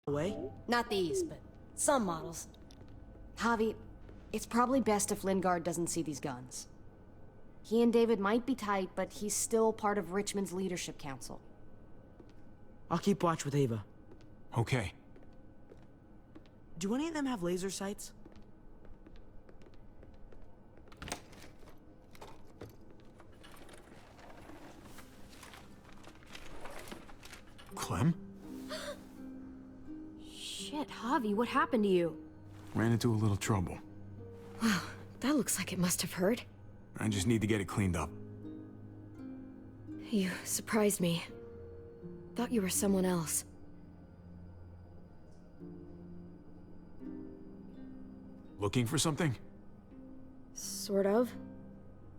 Away? Not these, but some models. Javi, it's probably best if Lingard doesn't see these guns. He and David might be tight, but he's still part of Richmond's leadership council. I'll keep watch with Ava. Okay. Do any of them have laser sights? Clem? Shit, Javi, what happened to you? Ran into a little trouble. Wow, that looks like it must have hurt. I just need to get it cleaned up. You surprised me. Thought you were someone else. Looking for something? Sort of.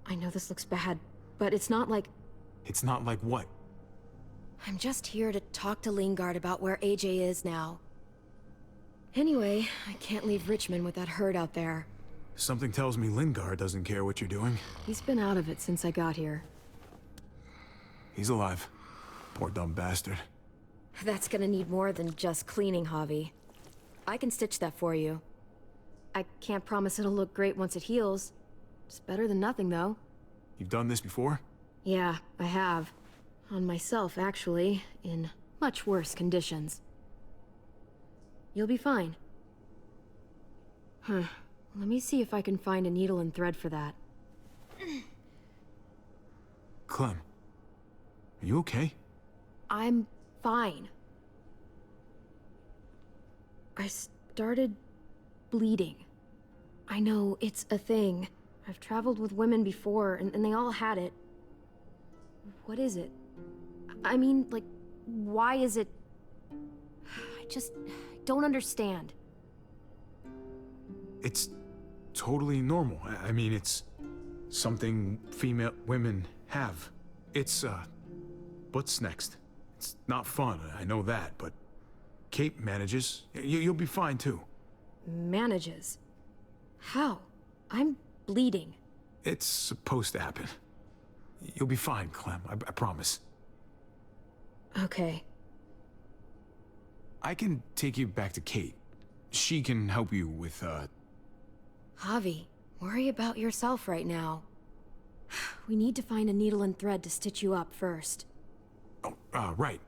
I know this looks bad, but it's not like... It's not like what? I'm just here to talk to Lingard about where AJ is now. Anyway, I can't leave Richmond with that herd out there. Something tells me Lingard doesn't care what you're doing. He's been out of it since I got here. He's alive. Poor dumb bastard. That's gonna need more than just cleaning, Javi. I can stitch that for you. I can't promise it'll look great once it heals. It's better than nothing, though. You've done this before? Yeah, I have. On myself, actually, in much worse conditions. You'll be fine. Huh. Let me see if I can find a needle and thread for that. Clem, are you okay? I'm fine. I started bleeding. I know, it's a thing. I've traveled with women before, and they all had it. What is it? I mean, like, why is it... I just don't understand. It's totally normal. I mean, it's something female women have. It's, what's next? It's not fun, I know that, but Kate manages. You'll be fine, too. Manages? How? I'm bleeding. It's supposed to happen. You'll be fine, Clem, I promise. Okay. I can take you back to Kate. She can help you with, Javi, worry about yourself right now. We need to find a needle and thread to stitch you up first. Oh, right.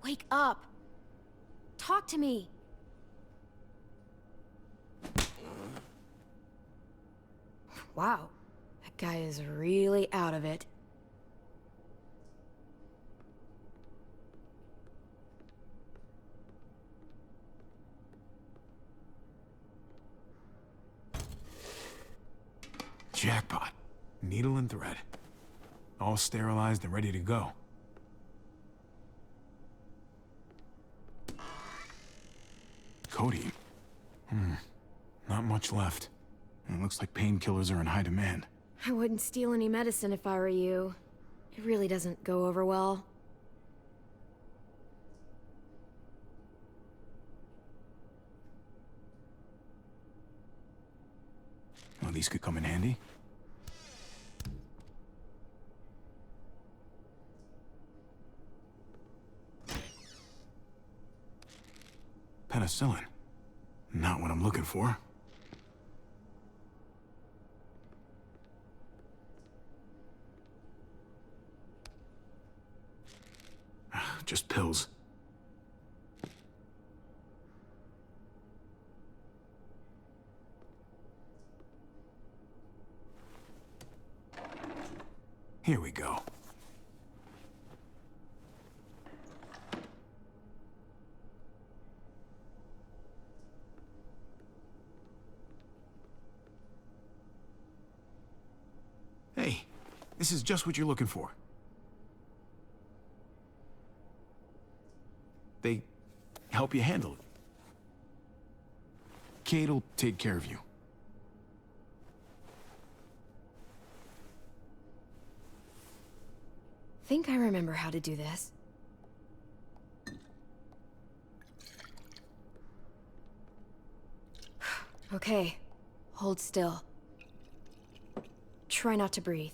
Wake up! Talk to me! Wow, that guy is really out of it. Jackpot. Needle and thread. All sterilized and ready to go. Codeine. Not much left. It looks like painkillers are in high demand. I wouldn't steal any medicine if I were you. It really doesn't go over well. Well, these could come in handy. Penicillin. Not what I'm looking for. Just pills. Here we go. Hey, this is just what you're looking for. They help you handle it. Kate'll take care of you. Think I remember how to do this. Okay, hold still. try not to breathe.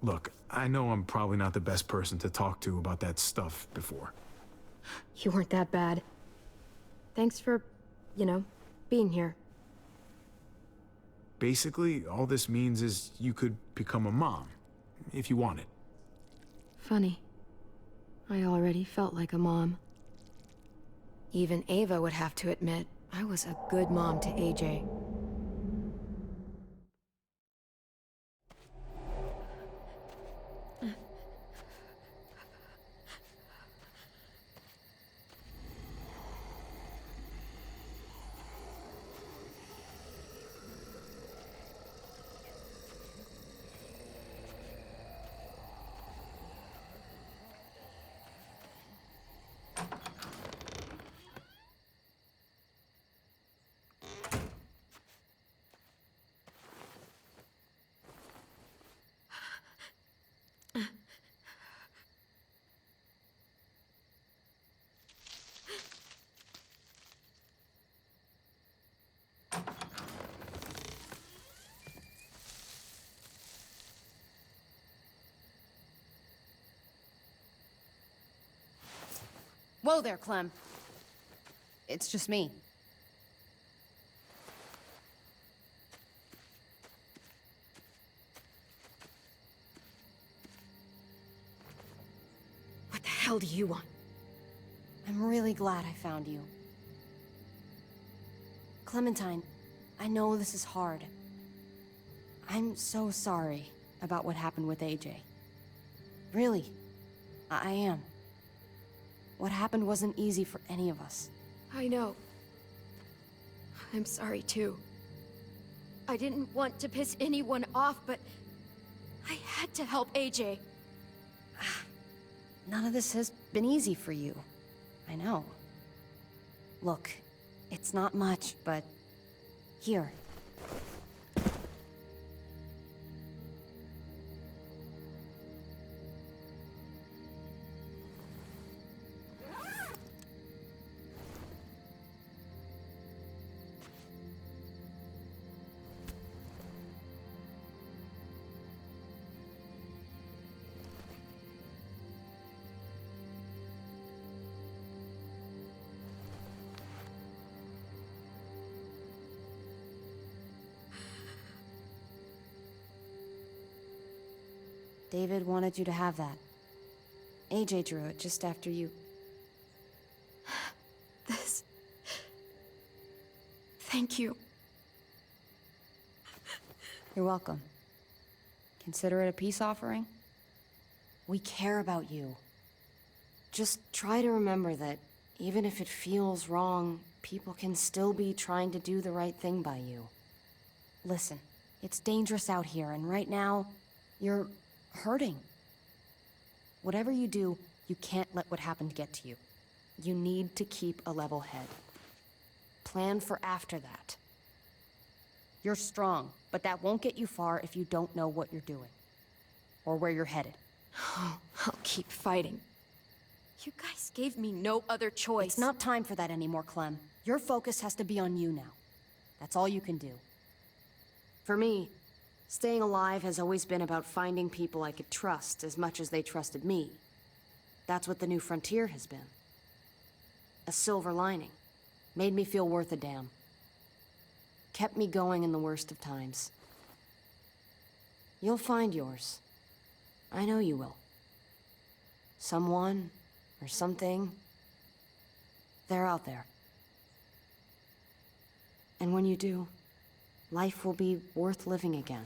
Look, I know I'm probably not the best person to talk to about that stuff before. You weren't that bad. Thanks for, being here. Basically, all this means is you could become a mom, if you wanted. Funny. I already felt like a mom. Even Ava would have to admit, I was a good mom to AJ. Whoa there, Clem. It's just me. What the hell do you want? I'm really glad I found you. Clementine, I know this is hard. I'm so sorry about what happened with AJ. Really, I am. What happened wasn't easy for any of us. I know. I'm sorry too. I didn't want to piss anyone off, but I had to help AJ. None of this has been easy for you. I know. Look, it's not much, but here. David wanted you to have that. AJ drew it just after you. This... Thank you. You're welcome. Consider it a peace offering. We care about you. Just try to remember that even if it feels wrong, people can still be trying to do the right thing by you. Listen, it's dangerous out here, and right now, you're hurting. Whatever you do, you can't let what happened get to you. You need to keep a level head. Plan for after that. You're strong, but that won't get you far if you don't know what you're doing. Or where you're headed. Oh, I'll keep fighting. You guys gave me no other choice. It's not time for that anymore, Clem. Your focus has to be on you now. That's all you can do. For me, staying alive has always been about finding people I could trust as much as they trusted me. That's what the new frontier has been. A silver lining. Made me feel worth a damn. Kept me going in the worst of times. You'll find yours. I know you will. Someone, or something, they're out there. And when you do, life will be worth living again.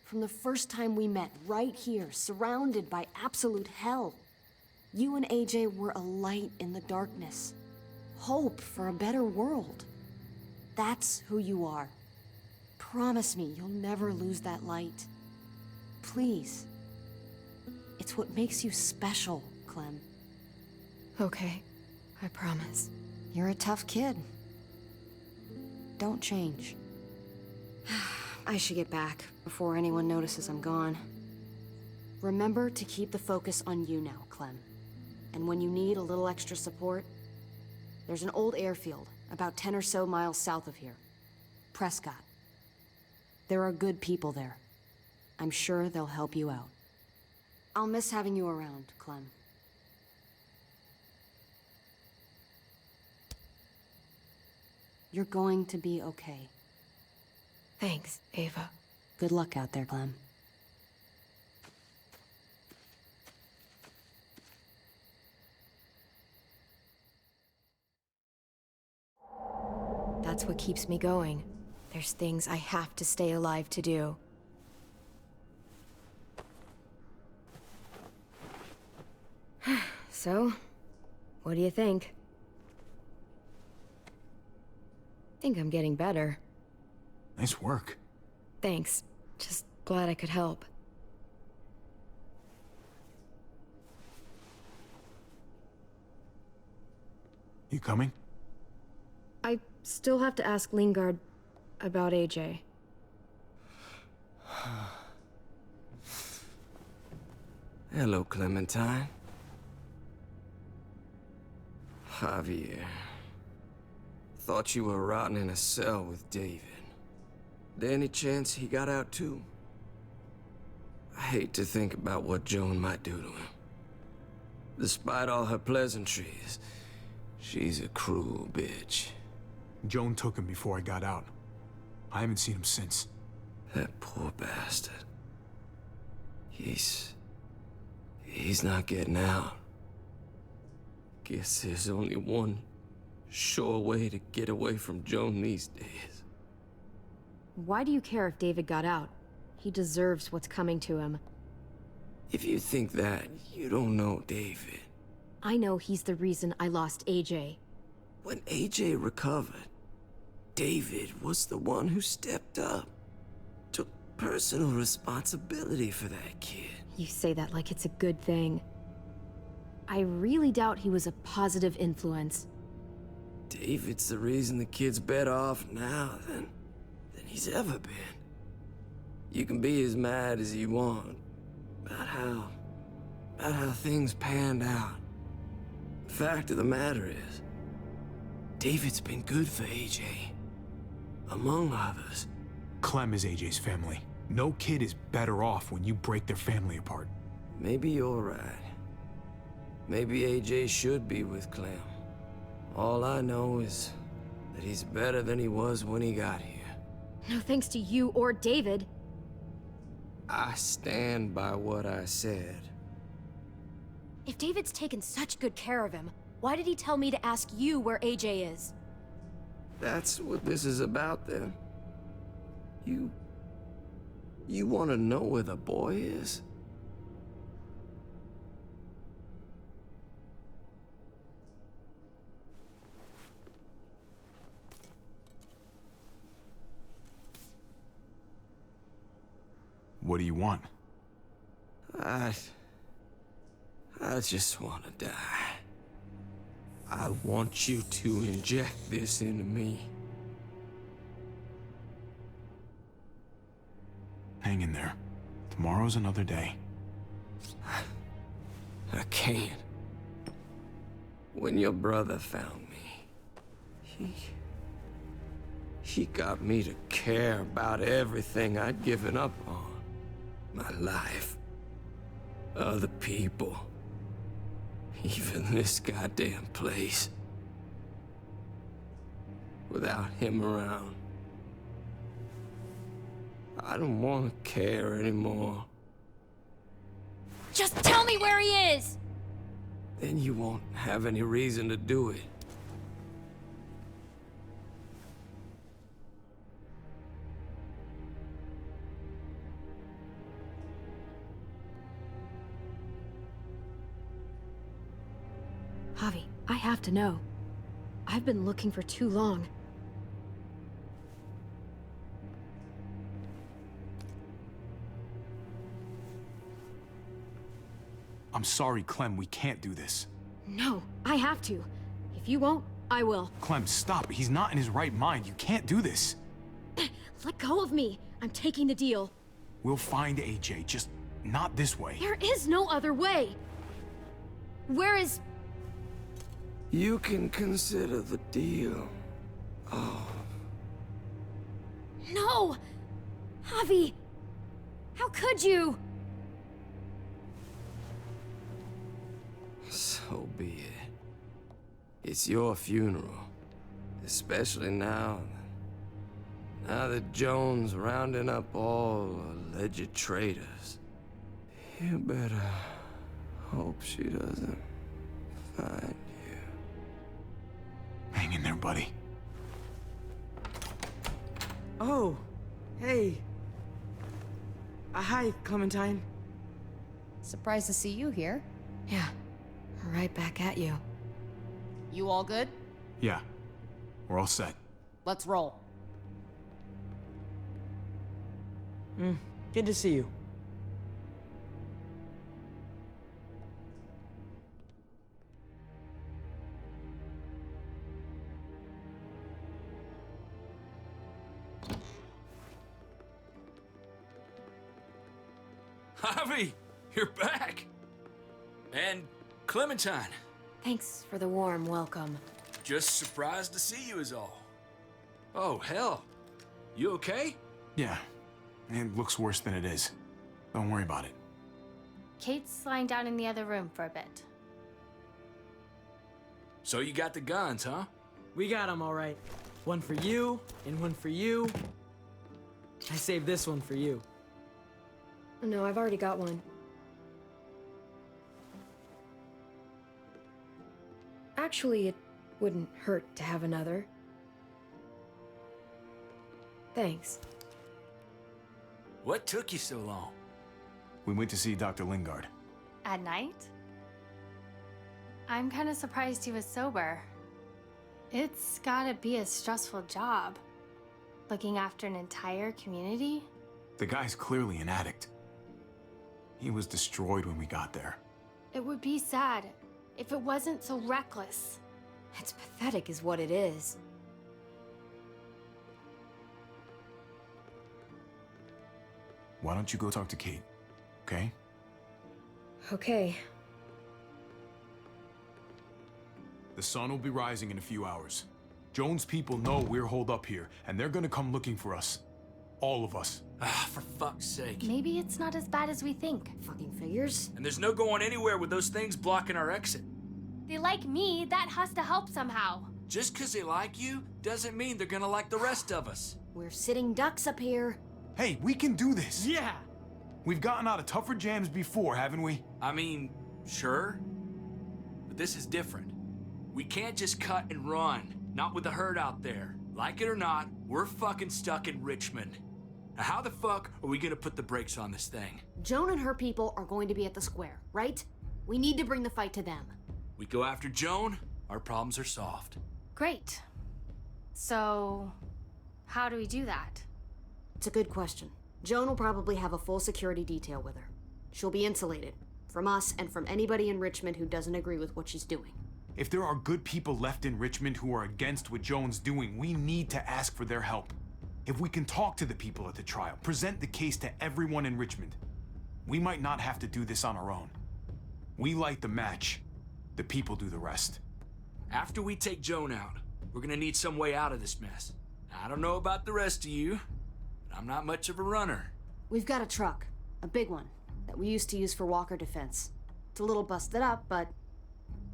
From the first time we met, right here, surrounded by absolute hell, you and AJ were a light in the darkness. Hope for a better world. That's who you are. Promise me you'll never lose that light. Please. It's what makes you special, Clem. Okay, I promise. You're a tough kid. Don't change. I should get back before anyone notices I'm gone. Remember to keep the focus on you now, Clem. And when you need a little extra support, there's an old airfield about 10 or so miles south of here. Prescott. There are good people there. I'm sure they'll help you out. I'll miss having you around, Clem. You're going to be okay. Thanks, Ava. Good luck out there, Clem. That's what keeps me going. There's things I have to stay alive to do. So, what do you think? Think I'm getting better. Nice work. Thanks. Just glad I could help. You coming? I still have to ask Lingard about AJ. Hello, Clementine. Javier. Thought you were rotting in a cell with David. There any chance he got out too? I hate to think about what Joan might do to him. Despite all her pleasantries, she's a cruel bitch. Joan took him before I got out. I haven't seen him since. That poor bastard. He's not getting out. Guess there's only one sure way to get away from Joan these days. Why do you care if David got out? He deserves what's coming to him. If you think that, you don't know David. I know he's the reason I lost AJ. When AJ recovered, David was the one who stepped up. Took personal responsibility for that kid. You say that like it's a good thing. I really doubt he was a positive influence. David's the reason the kid's better off now than he's ever been. You can be as mad as you want about how things panned out. The fact of the matter is, David's been good for AJ, among others. Clem is AJ's family. No kid is better off when you break their family apart. Maybe you're right. Maybe AJ should be with Clem. All I know is that he's better than he was when he got here. No thanks to you or David. I stand by what I said. If David's taken such good care of him, why did he tell me to ask you where AJ is? That's what this is about, then. You want to know where the boy is? What do you want? I just want to die. I want you to inject this into me. Hang in there. Tomorrow's another day. I can't. When your brother found me, he got me to care about everything I'd given up on. My life. Other people. Even this goddamn place. Without him around, I don't want to care anymore. Just tell me where he is! Then you won't have any reason to do it. Javi, I have to know. I've been looking for too long. I'm sorry, Clem, we can't do this. No, I have to. If you won't, I will. Clem, stop. He's not in his right mind. You can't do this. Let go of me. I'm taking the deal. We'll find AJ, just not this way. There is no other way. Where is... You can consider the deal No! Javi! How could you? So be it. It's your funeral. Especially now. Now that Joan's rounding up all alleged traitors. You better hope she doesn't find you. Hang in there, buddy. Oh, hey. Hi, Clementine. Surprised to see you here. Yeah, right back at you. You all good? Yeah, we're all set. Let's roll. Good to see you. Javi, you're back. And Clementine, Thanks for the warm welcome. just surprised to see you is all. Oh, hell. You okay? Yeah, it looks worse than it is. Don't worry about it. Kate's lying down in the other room for a bit. So you got the guns, huh? We got them all right. One for you, and one for you. I saved this one for you. No, I've already got one. Actually, it wouldn't hurt to have another. Thanks. What took you so long? We went to see Dr. Lingard. At night? I'm kind of surprised he was sober. It's gotta be a stressful job. Looking after an entire community? The guy's clearly an addict. He was destroyed when we got there. It would be sad if it wasn't so reckless. It's pathetic is what it is. Why don't you go talk to Kate, okay? Okay. The sun will be rising in a few hours. Joan's people know we're holed up here, and they're gonna come looking for us. All of us. Ah, for fuck's sake. Maybe it's not as bad as we think. Fucking figures. And there's no going anywhere with those things blocking our exit. They like me, that has to help somehow. Just 'cause they like you doesn't mean they're gonna like the rest of us. We're sitting ducks up here. Hey, we can do this! Yeah! We've gotten out of tougher jams before, haven't we? I mean, sure. But this is different. We can't just cut and run. Not with the herd out there. Like it or not, we're fucking stuck in Richmond. Now how the fuck are we gonna put the brakes on this thing? Joan and her people are going to be at the square, right? We need to bring the fight to them. We go after Joan, our problems are solved. Great. So, how do we do that? It's a good question. Joan will probably have a full security detail with her. She'll be insulated. From us and from anybody in Richmond who doesn't agree with what she's doing. If there are good people left in Richmond who are against what Joan's doing, we need to ask for their help. If we can talk to the people at the trial, present the case to everyone in Richmond, we might not have to do this on our own. We light the match, the people do the rest. After we take Joan out, we're gonna need some way out of this mess. I don't know about the rest of you, but I'm not much of a runner. We've got a truck. A big one. That we used to use for walker defense. It's a little busted up, but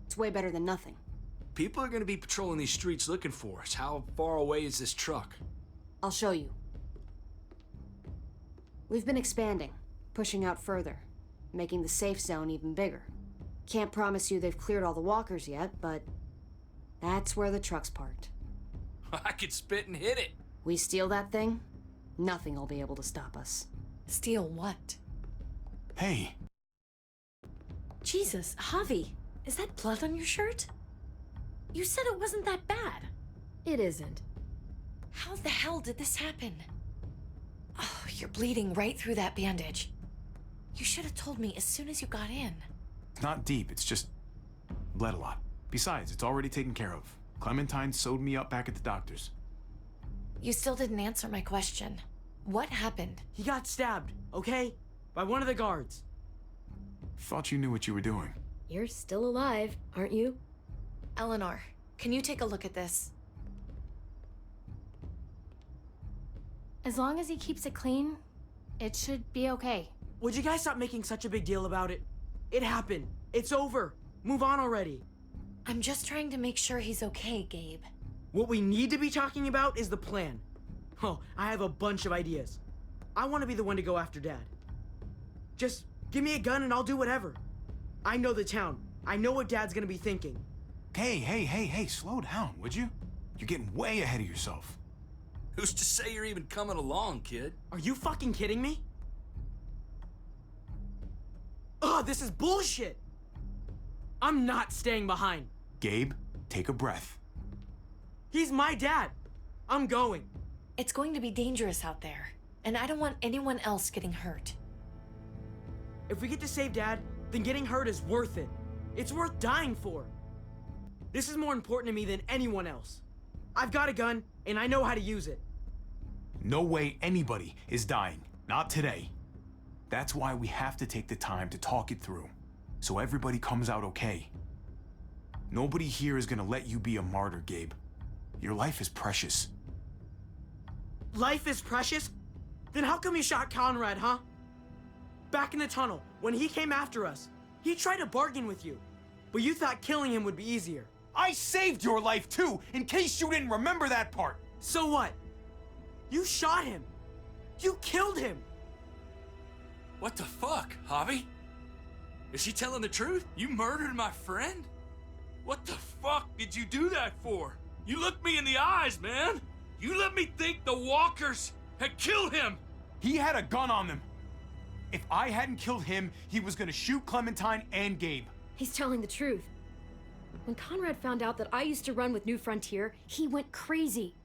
it's way better than nothing. People are gonna be patrolling these streets looking for us. How far away is this truck? I'll show you. We've been expanding, pushing out further, making the safe zone even bigger. Can't promise you they've cleared all the walkers yet, but that's where the truck's parked. I could spit and hit it. We steal that thing, nothing will be able to stop us. Steal what? Hey, Jesus, Javi, is that blood on your shirt? You said it wasn't that bad. It isn't. How the hell did this happen? Oh, you're bleeding right through that bandage. You should have told me as soon as you got in. it's not deep, it's just bled a lot. Besides, it's already taken care of. Clementine sewed me up back at the doctor's. You still didn't answer my question. What happened? He got stabbed, okay? By one of the guards. Thought you knew what you were doing. You're still alive, aren't you? Eleanor, can you take a look at this? As long as he keeps it clean, it should be okay. Would you guys stop making such a big deal about it? It happened. It's over. Move on already. I'm just trying to make sure he's okay, Gabe. What we need to be talking about is the plan. Oh, I have a bunch of ideas. I want to be the one to go after Dad. Just give me a gun and I'll do whatever. I know the town. I know what Dad's gonna be thinking. Hey, slow down, would you? You're getting way ahead of yourself. Who's to say you're even coming along, kid? Are you fucking kidding me? Ugh, this is bullshit! I'm not staying behind. Gabe, take a breath. He's my dad. I'm going. It's going to be dangerous out there, and I don't want anyone else getting hurt. If we get to save Dad, then getting hurt is worth it. It's worth dying for. This is more important to me than anyone else. I've got a gun, and I know how to use it. No way anybody is dying. Not today. That's why we have to take the time to talk it through, so everybody comes out okay. Nobody here is gonna let you be a martyr, Gabe. Your life is precious. Life is precious? Then how come you shot Conrad, huh? Back in the tunnel, when he came after us, he tried to bargain with you, but you thought killing him would be easier. I saved your life too, in case you didn't remember that part. So what? You shot him. You killed him. What the fuck, Javi? Is she telling the truth? You murdered my friend? What the fuck did you do that for? You looked me in the eyes, man. You let me think the walkers had killed him. He had a gun on them. If I hadn't killed him, he was gonna shoot Clementine and Gabe. He's telling the truth. When Conrad found out that I used to run with New Frontier, he went crazy.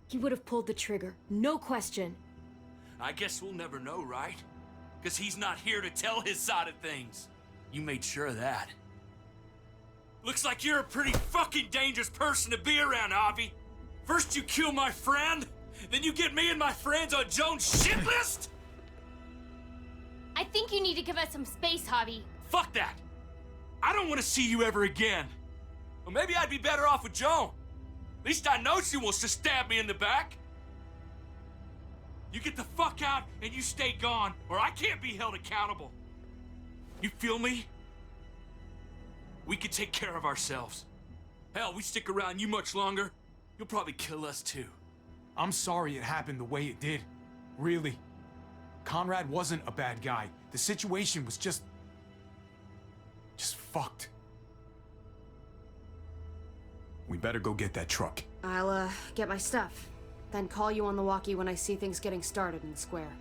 He would have pulled the trigger, no question. I guess we'll never know, right? Because he's not here to tell his side of things. You made sure of that. Looks like you're a pretty fucking dangerous person to be around, Javi. First you kill my friend, then you get me and my friends on Jones' shit list? I think you need to give us some space, Javi. Fuck that. I don't want to see you ever again. Well, maybe I'd be better off with Joan. At least I know she wants to stab me in the back. You get the fuck out and you stay gone, or I can't be held accountable. You feel me? We can take care of ourselves. Hell, we stick around you much longer, you'll probably kill us too. I'm sorry it happened the way it did. Really. Conrad wasn't a bad guy. The situation was just fucked. We better go get that truck. I'll, get my stuff. Then call you on the walkie when I see things getting started in the square.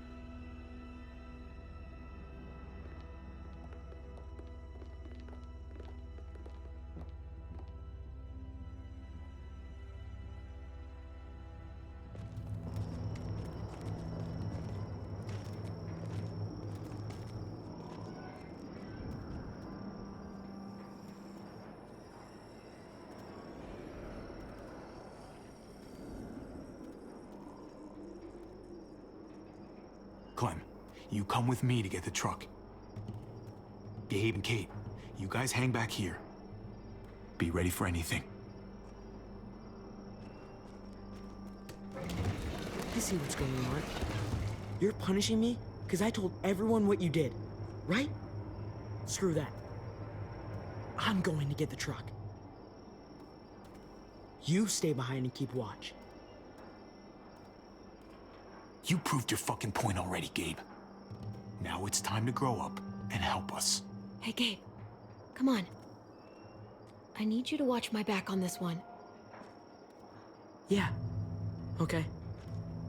Clem, you come with me to get the truck. Gabe and Kate, you guys hang back here. Be ready for anything. I see what's going on. You're punishing me because I told everyone what you did, right? Screw that. I'm going to get the truck. You stay behind and keep watch. You proved your fucking point already, Gabe. Now it's time to grow up and help us. Hey, Gabe. Come on. I need you to watch my back on this one. Yeah. Okay.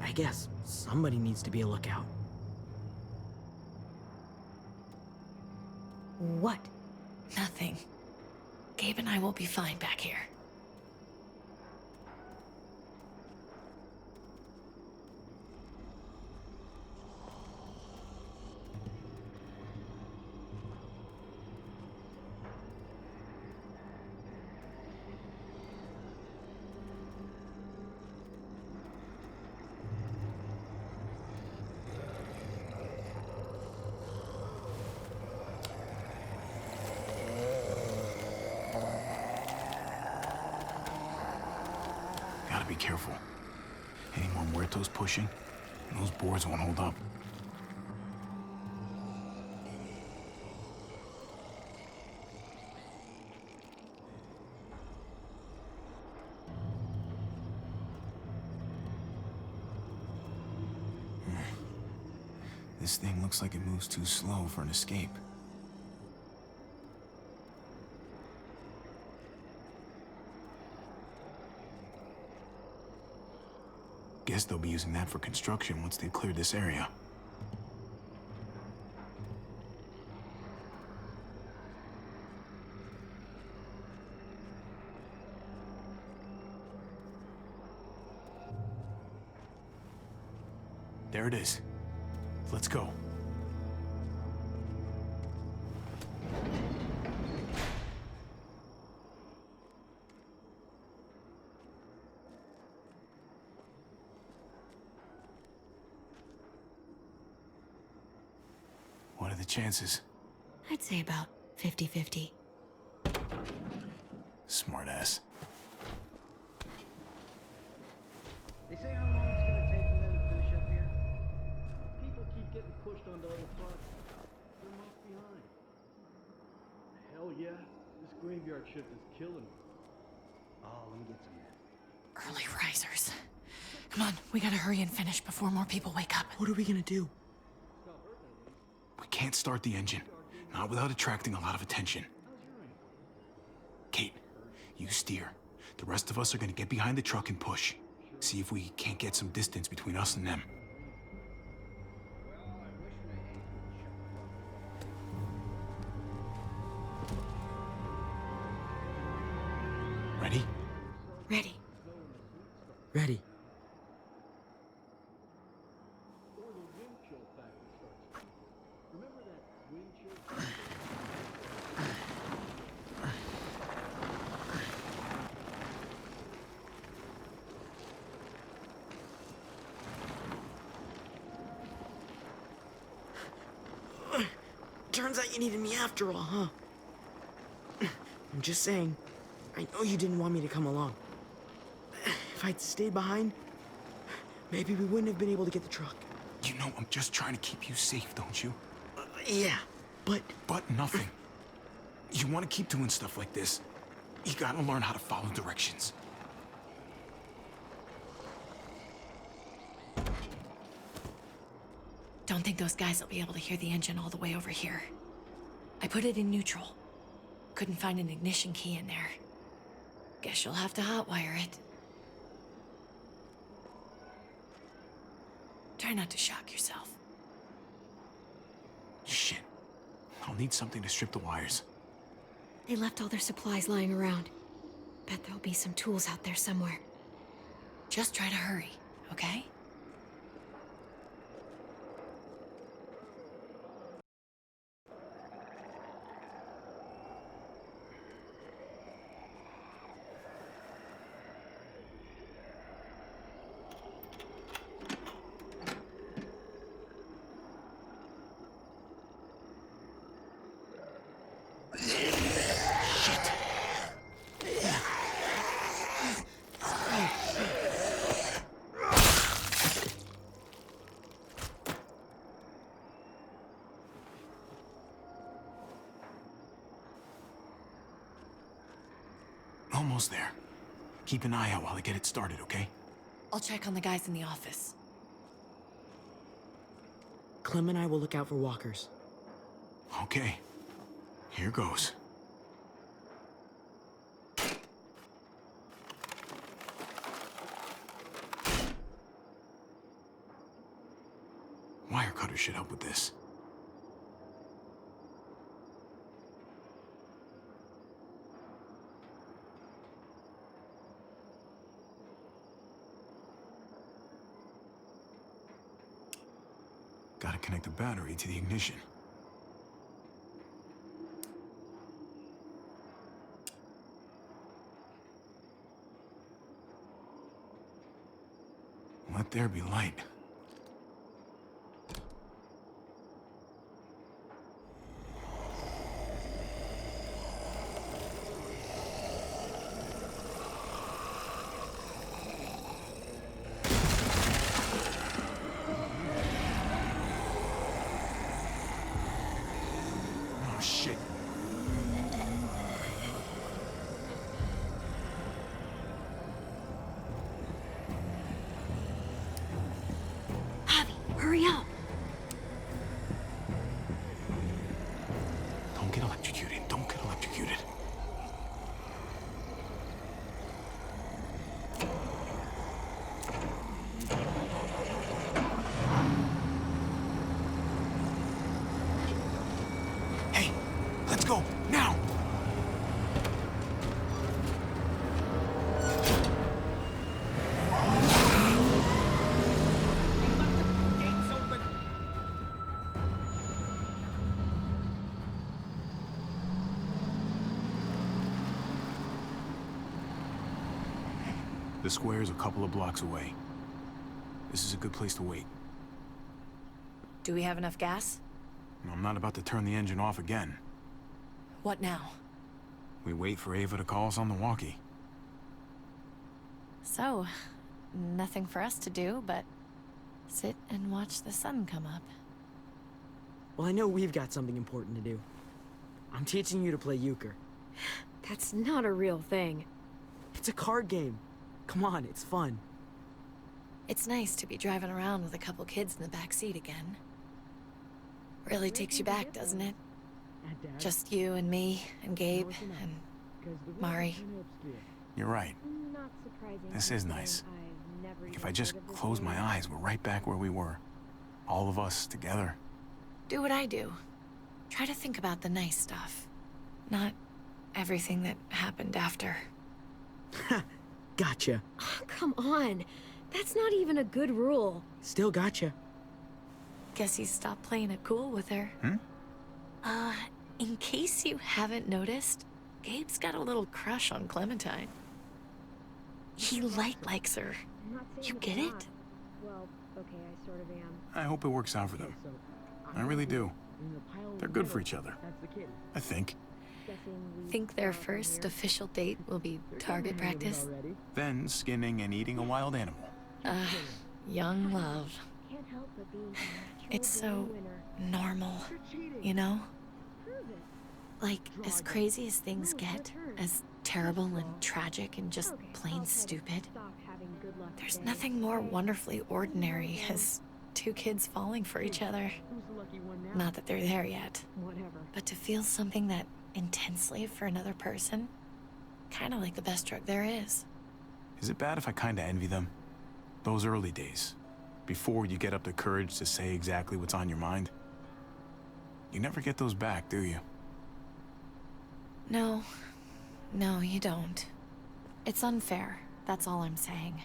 I guess somebody needs to be a lookout. What? Nothing. Gabe and I will be fine back here. Gotta be careful. Any more muertos pushing? Those boards won't hold up. This thing looks like it moves too slow for an escape. Guess they'll be using that for construction once they've cleared this area. There it is. Let's go. What are the chances? I'd say about 50-50. Smartass. They say how long it's gonna take for them to finish up here. People keep getting pushed onto other plots. They're left behind. Hell yeah, this graveyard shift is killing me. Oh, let me get some of that. Early risers. Come on, we gotta hurry and finish before more people wake up. What are we gonna do? We can't start the engine. Not without attracting a lot of attention. Kate, you steer. The rest of us are gonna get behind the truck and push. See if we can't get some distance between us and them. Ready? Ready. Ready. Turns out you needed me after all, huh? I'm just saying, I know you didn't want me to come along. If I'd stayed behind, maybe we wouldn't have been able to get the truck. You know I'm just trying to keep you safe, don't you? Yeah, but... But nothing. You want to keep doing stuff like this, you gotta learn how to follow directions. Don't think those guys will be able to hear the engine all the way over here. I put it in neutral. Couldn't find an ignition key in there. Guess you'll have to hotwire it. Try not to shock yourself. Shit. I'll need something to strip the wires. They left all their supplies lying around. Bet there'll be some tools out there somewhere. Just try to hurry, okay? Almost there. Keep an eye out while I get it started, okay? I'll check on the guys in the office. Clem and I will look out for walkers. Okay. Here goes. Wire cutter should help with this. Gotta connect the battery to the ignition. Let there be light. The square's a couple of blocks away. This is a good place to wait. Do we have enough gas? I'm not about to turn the engine off again. What now? We wait for Ava to call us on the walkie. So, nothing for us to do but sit and watch the sun come up. Well, I know we've got something important to do. I'm teaching you to play euchre. That's not a real thing. It's a card game. Come on, it's fun. It's nice to be driving around with a couple kids in the back seat again. Really takes you back, doesn't it? Just you and me and Gabe and Mari. You're right. Not surprising. This is nice. Like if I just close my eyes, we're right back where we were. All of us together. Do what I do. Try to think about the nice stuff. Not everything that happened after. Gotcha. Oh, come on. That's not even a good rule. Still gotcha. Guess he stopped playing it cool with her. In case you haven't noticed, Gabe's got a little crush on Clementine. He likes her. You get it? Well, okay, I sort of am. I hope it works out for them. I really do. They're good for each other. I think. Think their first official date will be target practice? Then skinning and eating a wild animal. Young love. It's so normal, you know? Like, as crazy as things get, as terrible and tragic and just plain stupid, there's nothing more wonderfully ordinary as two kids falling for each other. Not that they're there yet, but to feel something that intensely for another person, kind of like the best drug there is. Is it bad if I kinda envy them? Those early days, before you get up the courage to say exactly what's on your mind. You never get those back, do you? No, you don't. It's unfair, that's all I'm saying.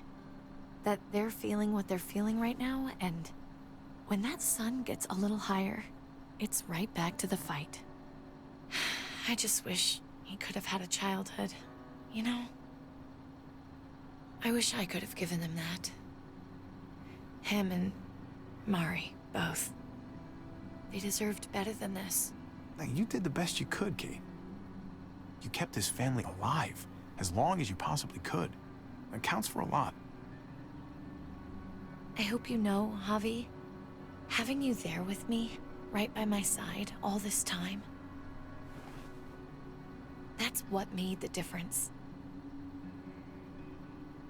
That they're feeling what they're feeling right now, and when that sun gets a little higher, it's right back to the fight. I just wish he could have had a childhood, you know? I wish I could have given them that. Him and Mari, both. They deserved better than this. Now, you did the best you could, Kate. You kept this family alive as long as you possibly could. That counts for a lot. I hope you know, Javi, having you there with me, right by my side, all this time, that's what made the difference.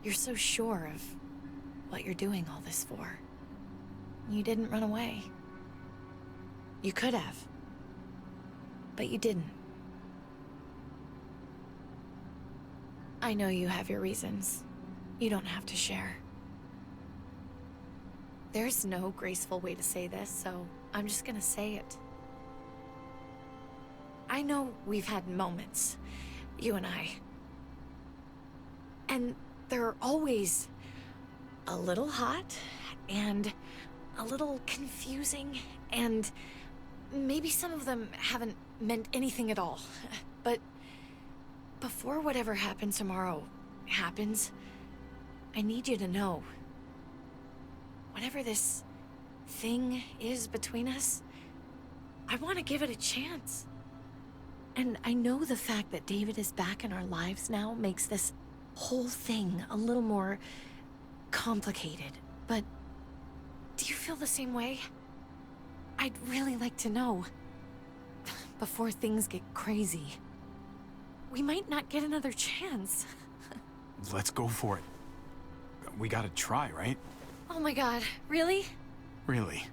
You're so sure of what you're doing all this for. You didn't run away. You could have, but you didn't. I know you have your reasons. You don't have to share. There's no graceful way to say this, so I'm just gonna say it. I know we've had moments, you and I. And they're always a little hot, and a little confusing, and maybe some of them haven't meant anything at all. But before whatever happens tomorrow happens, I need you to know. Whatever this thing is between us, I want to give it a chance. And I know the fact that David is back in our lives now makes this whole thing a little more complicated. But do you feel the same way? I'd really like to know. Before things get crazy. We might not get another chance. Let's go for it. We gotta try, right? Oh my god, really? Really.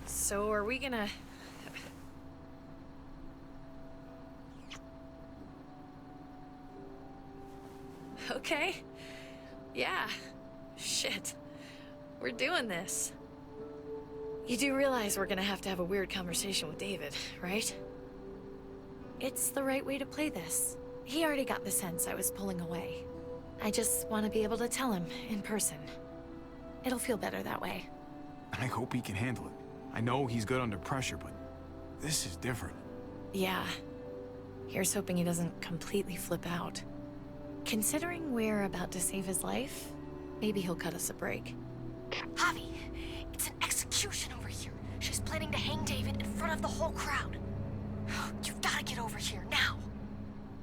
So are we gonna... Okay. Yeah. Shit. We're doing this. You do realize we're gonna have to have a weird conversation with David, right? It's the right way to play this. He already got the sense I was pulling away. I just want to be able to tell him in person. It'll feel better that way. I hope he can handle it. I know he's good under pressure, but this is different. Yeah. Here's hoping he doesn't completely flip out. Considering we're about to save his life, maybe he'll cut us a break. Javi, it's an execution over here. She's planning to hang David in front of the whole crowd. You've got to get over here, now.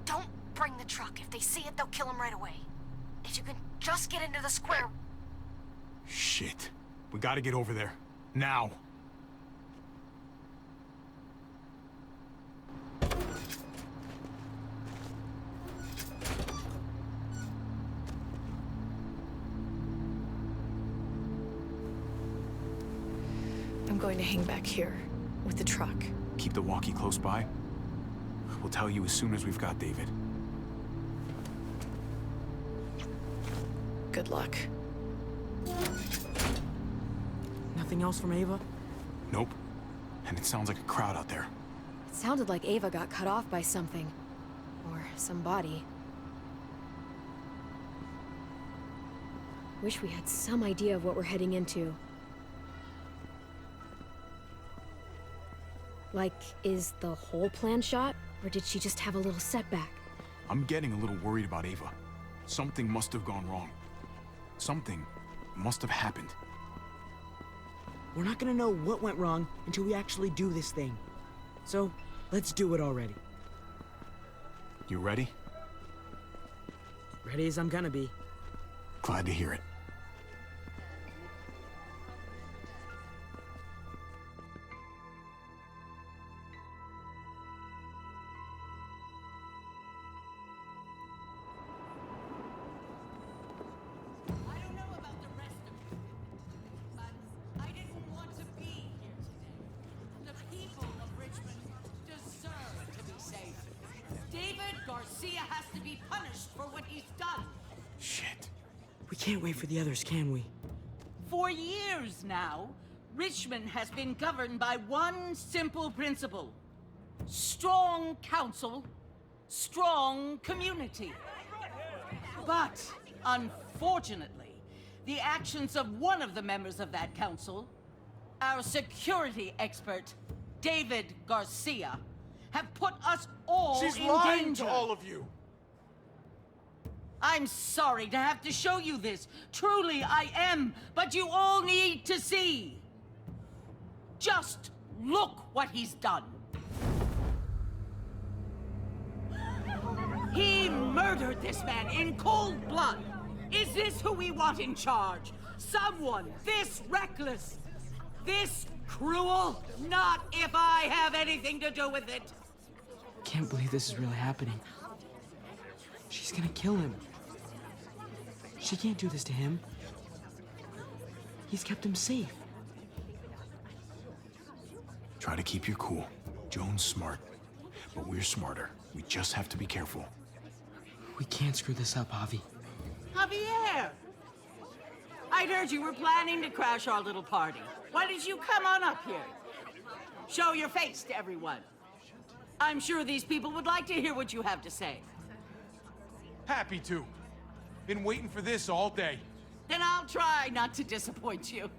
Don't bring the truck. If they see it, they'll kill him right away. If you can just get into the square... Shit. We gotta get over there. Now. I'm going to hang back here with the truck. Keep the walkie close by. We'll tell you as soon as we've got David. Good luck. Nothing else from Ava? Nope. And it sounds like a crowd out there. It sounded like Ava got cut off by something. Or somebody. Wish we had some idea of what we're heading into. Like, is the whole plan shot? Or did she just have a little setback? I'm getting a little worried about Ava. Something must have gone wrong. Something must have happened. We're not gonna know what went wrong until we actually do this thing. So, let's do it already. You ready? Ready as I'm gonna be. Glad to hear it. Garcia has to be punished for what he's done. Shit. We can't wait for the others, can we? For years now, Richmond has been governed by one simple principle. Strong council, strong community. But, unfortunately, the actions of one of the members of that council, our security expert, David Garcia, have put us all in danger. She's lying to all of you. I'm sorry to have to show you this. Truly, I am. But you all need to see. Just look what he's done. He murdered this man in cold blood. Is this who we want in charge? Someone this reckless, this cruel? Not if I have anything to do with it. Can't believe this is really happening. She's gonna kill him. She can't do this to him. He's kept him safe. Try to keep your cool. Joan's smart, but we're smarter. We just have to be careful. We can't screw this up, Javi. Javier! I'd heard you were planning to crash our little party. Why did you come on up here? Show your face to everyone. I'm sure these people would like to hear what you have to say. Happy to. Been waiting for this all day. Then I'll try not to disappoint you.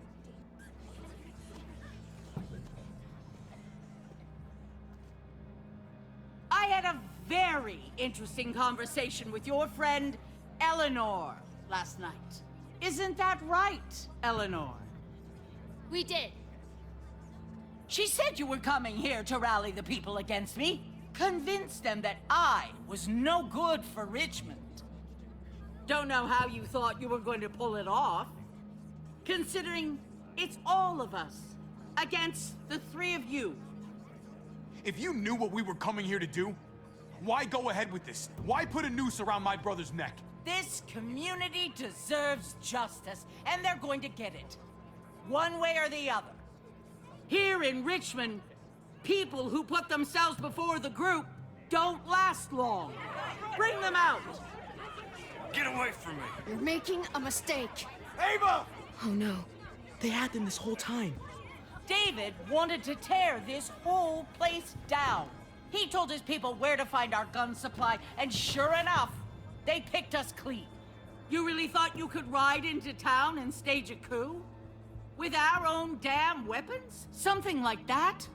I had a very interesting conversation with your friend, Eleanor, last night. Isn't that right, Eleanor? We did. She said you were coming here to rally the people against me. Convince them that I was no good for Richmond. Don't know how you thought you were going to pull it off, considering it's all of us against the three of you. If you knew what we were coming here to do, why go ahead with this? Why put a noose around my brother's neck? This community deserves justice, and they're going to get it. One way or the other. Here in Richmond, people who put themselves before the group don't last long. Bring them out. Get away from me! You're making a mistake. Ava! Oh no. They had them this whole time. David wanted to tear this whole place down. He told his people where to find our gun supply, and sure enough, they picked us clean. You really thought you could ride into town and stage a coup? With our own damn weapons? Something like that?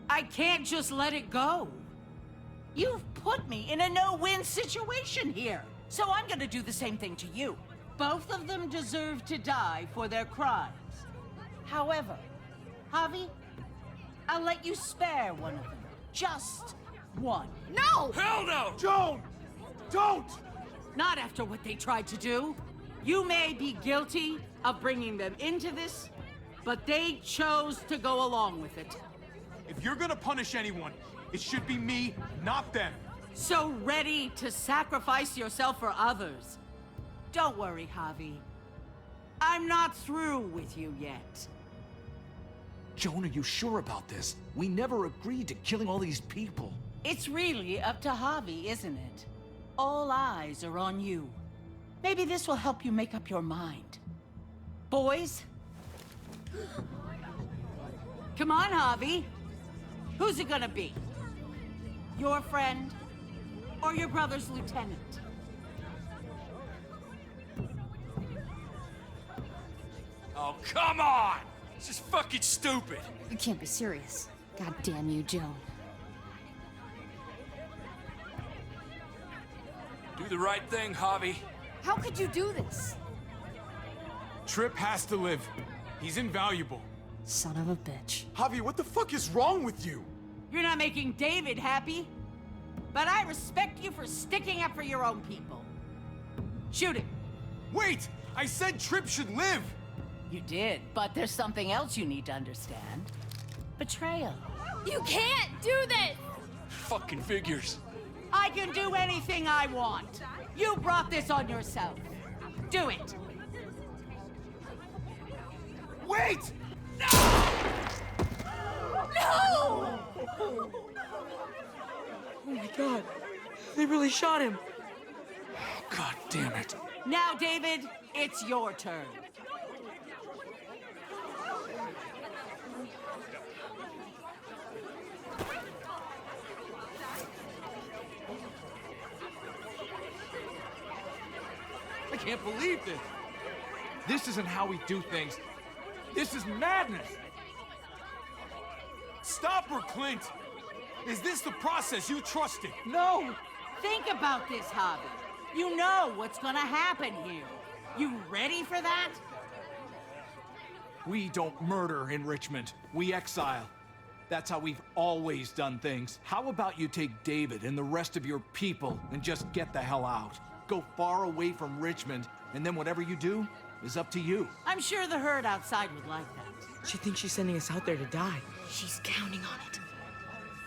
I can't just let it go. You've put me in a no-win situation here. So I'm gonna do the same thing to you. Both of them deserve to die for their crimes. However, Javi, I'll let you spare one of them. Just one. No! Hell no! Joan! Don't! Not after what they tried to do. You may be guilty of bringing them into this, but they chose to go along with it. If you're gonna punish anyone, it should be me, not them. So ready to sacrifice yourself for others. Don't worry, Javi. I'm not through with you yet. Joan, are you sure about this? We never agreed to killing all these people. It's really up to Javi, isn't it? All eyes are on you. Maybe this will help you make up your mind. Boys? Come on, Javi. Who's it gonna be? Your friend or your brother's lieutenant? Oh, come on! This is fucking stupid. You can't be serious. God damn you, Joan. Do the right thing, Javi. How could you do this? Trip has to live. He's invaluable. Son of a bitch. Javi, what the fuck is wrong with you? You're not making David happy. But I respect you for sticking up for your own people. Shoot him. Wait! I said Trip should live! You did, but there's something else you need to understand. Betrayal. You can't do this! Fucking figures. I can do anything I want. You brought this on yourself. Do it. Wait! No! Oh my god. They really shot him. God damn it. Now, David, it's your turn. I can't believe this. This isn't how we do things. This is madness. Stop her, Clint. Is this the process you trusted? No! Think about this, Javi. You know what's gonna happen here. You ready for that? We don't murder in Richmond. We exile. That's how we've always done things. How about you take David and the rest of your people and just get the hell out? Go far away from Richmond, and then whatever you do is up to you. I'm sure the herd outside would like that. She thinks she's sending us out there to die. She's counting on it.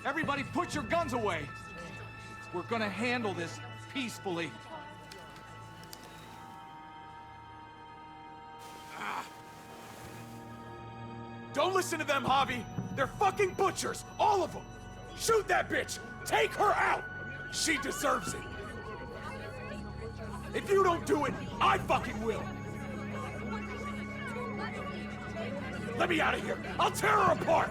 Everybody put your guns away. We're gonna handle this peacefully. Don't listen to them, Javi. They're fucking butchers, all of them. Shoot that bitch. Take her out. She deserves it. If you don't do it, I fucking will. Let me out of here. I'll tear her apart.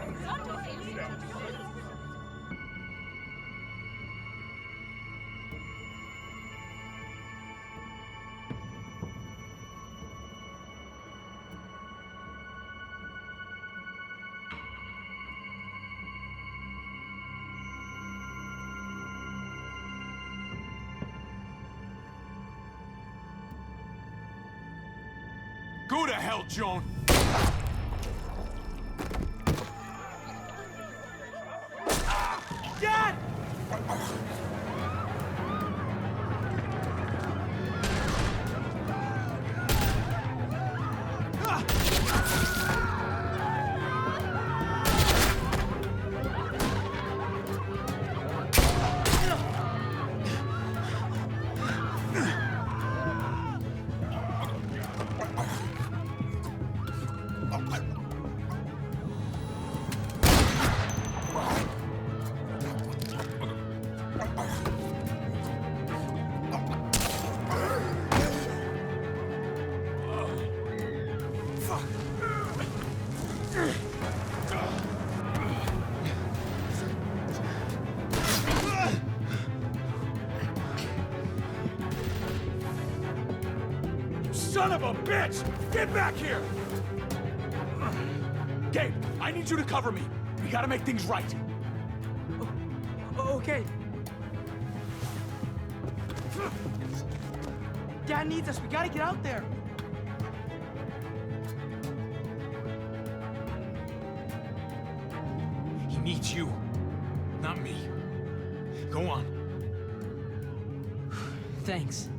Go to hell, Joan. Dad! Son of a bitch! Get back here! Gabe, I need you to cover me. We gotta make things right. Okay. Dad needs us. We gotta get out there. He needs you, not me. Go on. Thanks.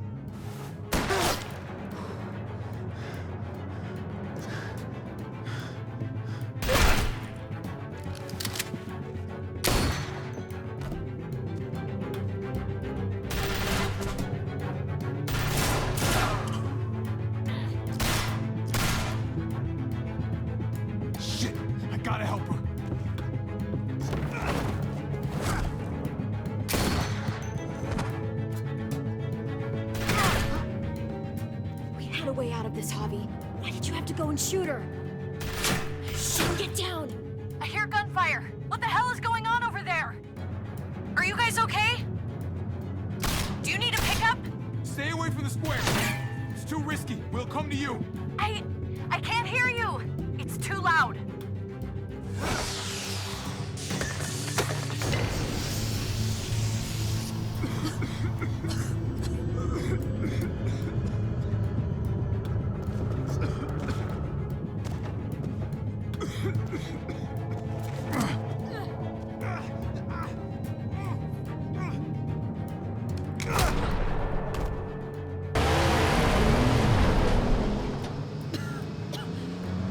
Shit, I gotta help her. We had a way out of this, Javi. Why did you have to go and shoot her? Shit, get down! I hear gunfire. What the hell is going on over there? Are you guys okay? Do you need a pickup? Stay away from the square. It's too risky. We'll come to you. I can't hear you. It's too loud.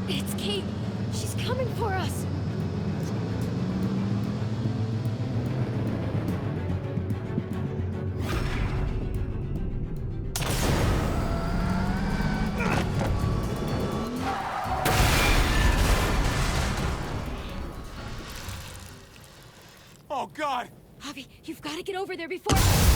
It's Kate. She's coming for us. Oh, God! Javi, you've got to get over there before...